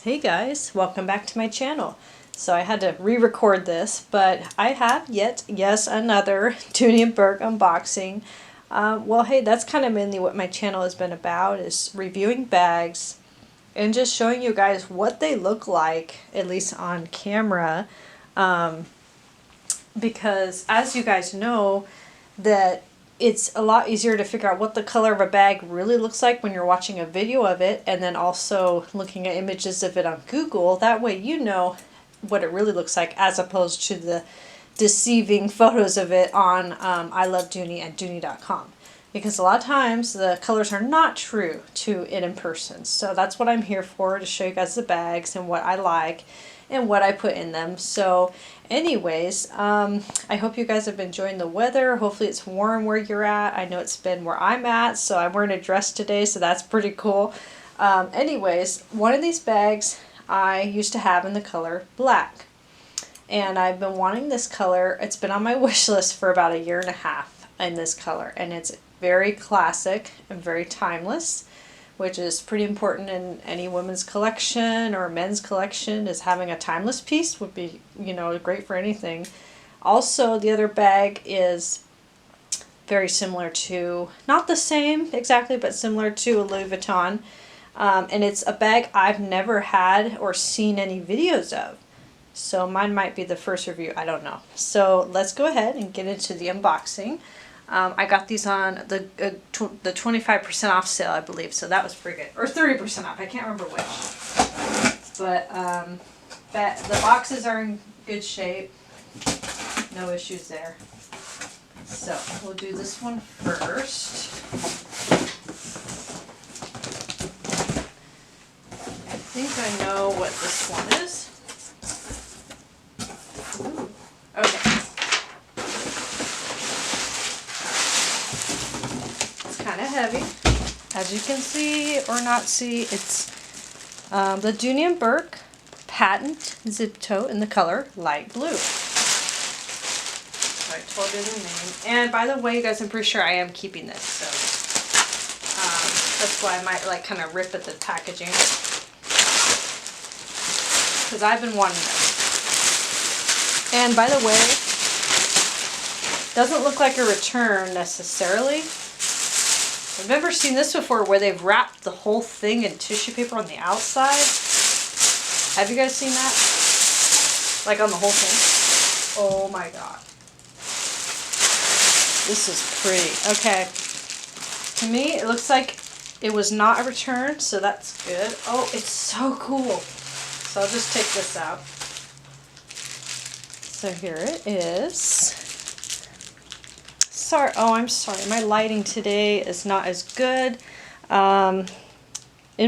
Hey guys, welcome back to my channel. So I had to re-record this, but I have yes, another Dooney & Bourke unboxing. Well, hey, that's kind of mainly what my channel has been about, is reviewing bags and just showing you guys what they look like, at least on camera. Because as you guys know, that it's a lot easier to figure out what the color of a bag really looks like when you're watching a video of it, and then also looking at images of it on Google. That way you know what it really looks like, as opposed to the deceiving photos of it on I Love Dooney and Dooney.com. Because a lot of times the colors are not true to it in person. So that's what I'm here for, to show you guys the bags and what I like and what I put in them. So anyways, I hope you guys have been enjoying the weather. Hopefully it's warm where you're at. I know it's been where I'm at, so I'm wearing a dress today, so that's pretty cool. Anyways, one of these bags I used to have in the color black. And I've been wanting this color. It's been on my wish list for about 1.5 years in this color. And it's very classic and very timeless, which is pretty important in any women's collection or men's collection. Is having a timeless piece would be, great for anything. Also, the other bag is very similar to, not the same exactly, but similar to a Louis Vuitton. And it's a bag I've never had or seen any videos of. So mine might be the first review, I don't know. So let's go ahead and get into the unboxing. I got these on the 25% off sale, I believe, so that was pretty good. Or 30% off, I can't remember which. But the boxes are in good shape. No issues there. So we'll do this one first. I think I know what this one is. Ooh. Okay. Kind of heavy, as you can see or not see. It's the Dooney & Bourke patent zip tote in the color light blue. So I told you the name. And by the way, you guys, I'm pretty sure I am keeping this, so that's why I might kind of rip at the packaging, because I've been wanting this. And by the way, doesn't look like a return necessarily. I've never seen this before, where they've wrapped the whole thing in tissue paper on the outside. Have you guys seen that? Like on the whole thing? Oh my god. This is pretty. Okay. To me, it looks like it was not a return, so that's good. Oh, it's so cool. So I'll just take this out. So here it is. I'm sorry, my lighting today is not as good. In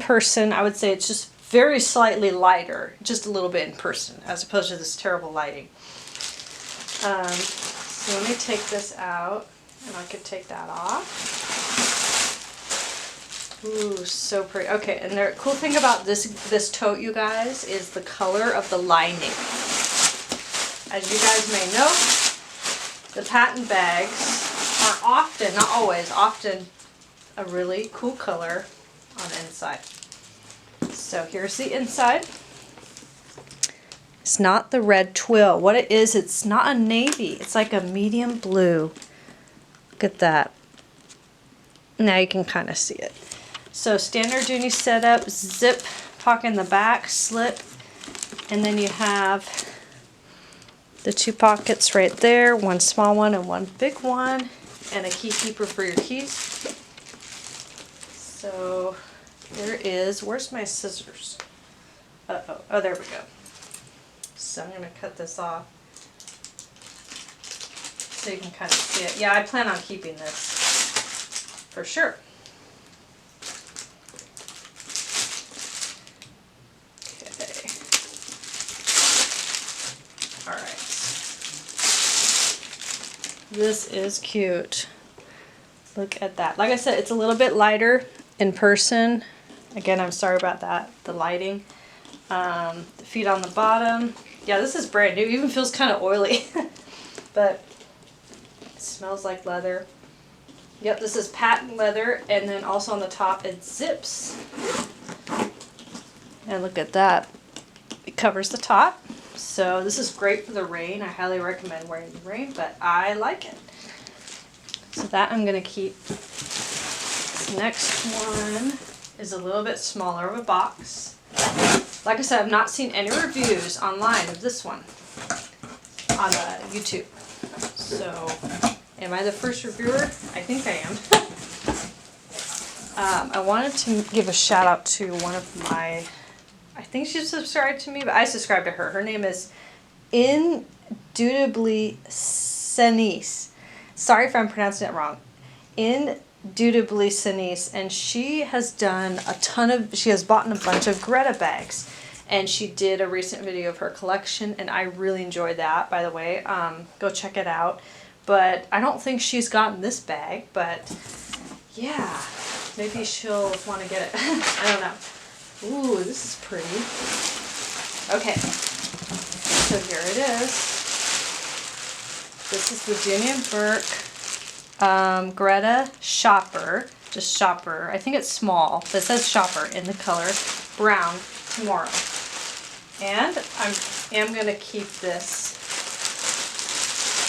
person, I would say it's just very slightly lighter, just a little bit in person, as opposed to this terrible lighting. So let me take this out, and I could take that off. Ooh, so pretty. Okay, and the cool thing about this tote, you guys, is the color of the lining. As you guys may know, the patent bags are often, not always, often a really cool color on the inside. So here's the inside. It's not the red twill. What it is, it's not a navy. It's like a medium blue. Look at that. Now you can kind of see it. So standard Dooney setup, zip pocket in the back, slip, and then you have the 2 pockets right there, one small one and one big one, and a key keeper for your keys. So there is, where's my scissors? Uh-oh, oh, there we go. So I'm going to cut this off so you can kind of see it. Yeah, I plan on keeping this for sure. Okay. All right. This is cute. Look at that. Like I said, it's a little bit lighter in person. Again, I'm sorry about that, the lighting. The feet on the bottom. Yeah, this is brand new. It even feels kind of oily. But it smells like leather. Yep, this is patent leather. And then also on the top, it zips. And look at that. It covers the top. So this is great for the rain. I highly recommend wearing the rain, but I like it. So that I'm going to keep. This next one is a little bit smaller of a box. Like I said, I've not seen any reviews online of this one on YouTube. So, am I the first reviewer? I think I am. I wanted to give a shout out to one of my, I think she subscribed to me, but I subscribed to her. Her name is Indubitably Senise. Sorry if I'm pronouncing it wrong. Indubitably Senise, and she has done she has bought a bunch of Greta bags, and she did a recent video of her collection, and I really enjoyed that, by the way. Go check it out. But I don't think she's gotten this bag, but yeah, maybe she'll want to get it. I don't know. Ooh, this is pretty. Okay, so here it is. This is the Dooney and Burke Greta Shopper, just Shopper. I think it's small, but it says Shopper in the color brown tomorrow. And I am going to keep this.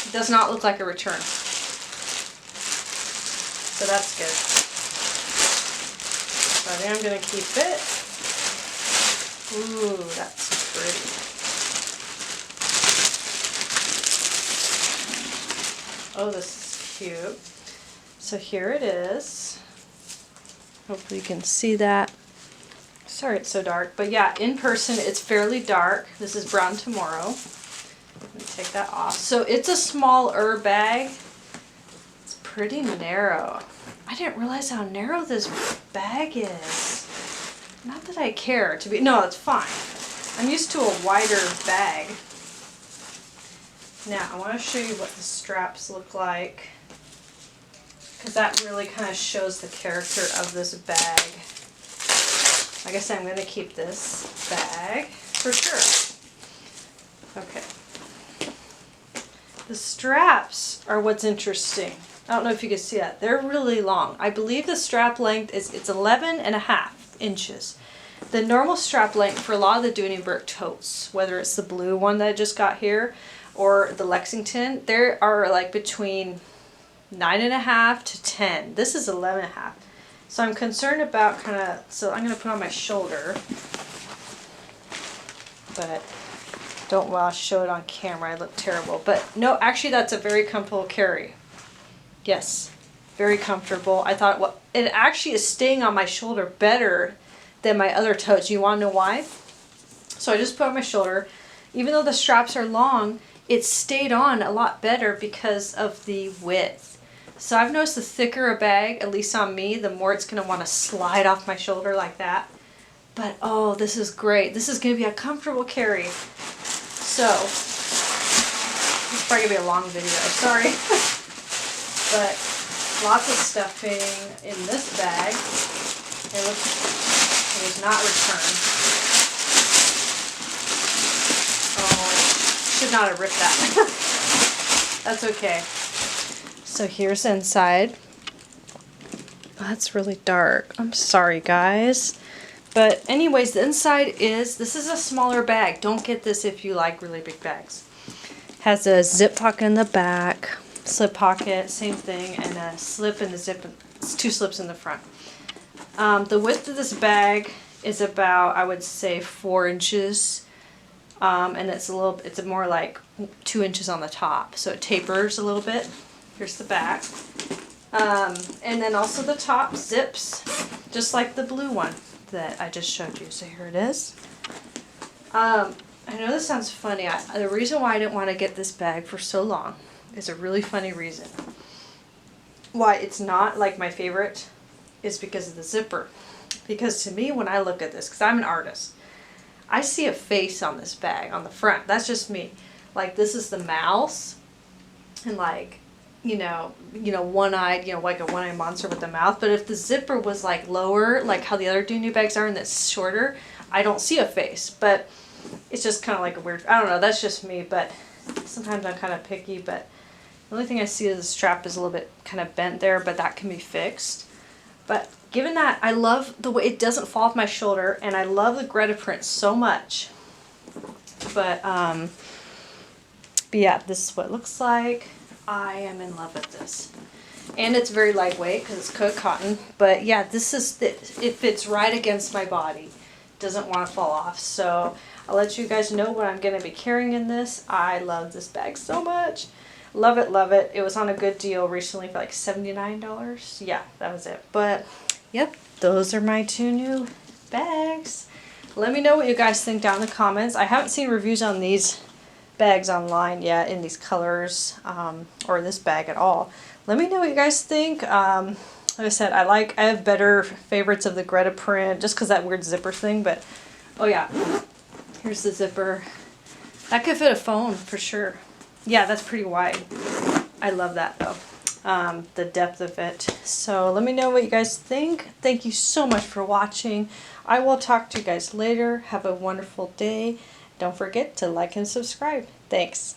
It does not look like a return. So that's good. So I am going to keep it. Ooh, that's pretty. Oh, this is cute. So here it is. Hopefully you can see that. Sorry it's so dark, but yeah, in person it's fairly dark. This is brown tomorrow. Let me take that off. So it's a smaller bag. It's pretty narrow. I didn't realize how narrow this bag is. Not that I care to be, no, it's fine. I'm used to a wider bag. Now, I want to show you what the straps look like, because that really kind of shows the character of this bag. Like I said, I'm going to keep this bag for sure. Okay. The straps are what's interesting. I don't know if you can see that. They're really long. I believe the strap length is, it's 11.5 inches. The normal strap length for a lot of the Dooney Burke totes, whether it's the blue one that I just got here or the Lexington, there are like between 9.5 to 10. This is 11.5. So I'm concerned about kind of, so I'm going to put on my shoulder, but don't want to show it on camera. I look terrible. But no, actually that's a very comfortable carry. Yes, very comfortable. I thought, well, it actually is staying on my shoulder better than my other totes. You want to know why? So I just put on my shoulder. Even though the straps are long, it stayed on a lot better because of the width. So I've noticed the thicker a bag, at least on me, the more it's going to want to slide off my shoulder like that. But oh, this is great. This is going to be a comfortable carry. So, it's probably going to be a long video, sorry. But lots of stuffing in this bag. It was not returned. Oh, should not have ripped that. That's okay. So here's inside. Oh, that's really dark. I'm sorry, guys. But anyways, the inside is, this is a smaller bag. Don't get this if you like really big bags. Has a zip pocket in the back, slip pocket, same thing, and a slip in the zip. It's 2 slips in the front. The width of this bag is about, I would say, 4 inches. And it's more like 2 inches on the top. So it tapers a little bit. Here's the back. And then also the top zips, just like the blue one that I just showed you. So here it is. I know this sounds funny. The reason why I didn't want to get this bag for so long is a really funny reason. Why it's not like my favorite is because of the zipper. Because to me, when I look at this, because I'm an artist, I see a face on this bag on the front. That's just me. Like this is the mouse, and like, you know, one-eyed, like a one-eyed monster with the mouth. But if the zipper was like lower, like how the other Dooney bags are, and that's shorter, I don't see a face. But it's just kind of like a weird, I don't know, that's just me. But sometimes I'm kind of picky. But the only thing I see is the strap is a little bit kind of bent there, but that can be fixed. But given that, I love the way it doesn't fall off my shoulder, and I love the Greta print so much. But yeah, this is what it looks like. I am in love with this. And it's very lightweight because it's coat cotton. But yeah, this is, it fits right against my body. Doesn't want to fall off. So I'll let you guys know what I'm going to be carrying in this. I love this bag so much. Love it, love it. It was on a good deal recently for like $79. Yeah, that was it. But yep, those are my 2 new bags. Let me know what you guys think down in the comments. I haven't seen reviews on these bags online yet in these colors, or this bag at all. Let me know what you guys think. Like I said, I have better favorites of the Greta print just because that weird zipper thing. But oh yeah, here's the zipper. That could fit a phone for sure. Yeah, that's pretty wide. I love that though. The depth of it. So let me know what you guys think. Thank you so much for watching. I will talk to you guys later. Have a wonderful day. Don't forget to like and subscribe. Thanks.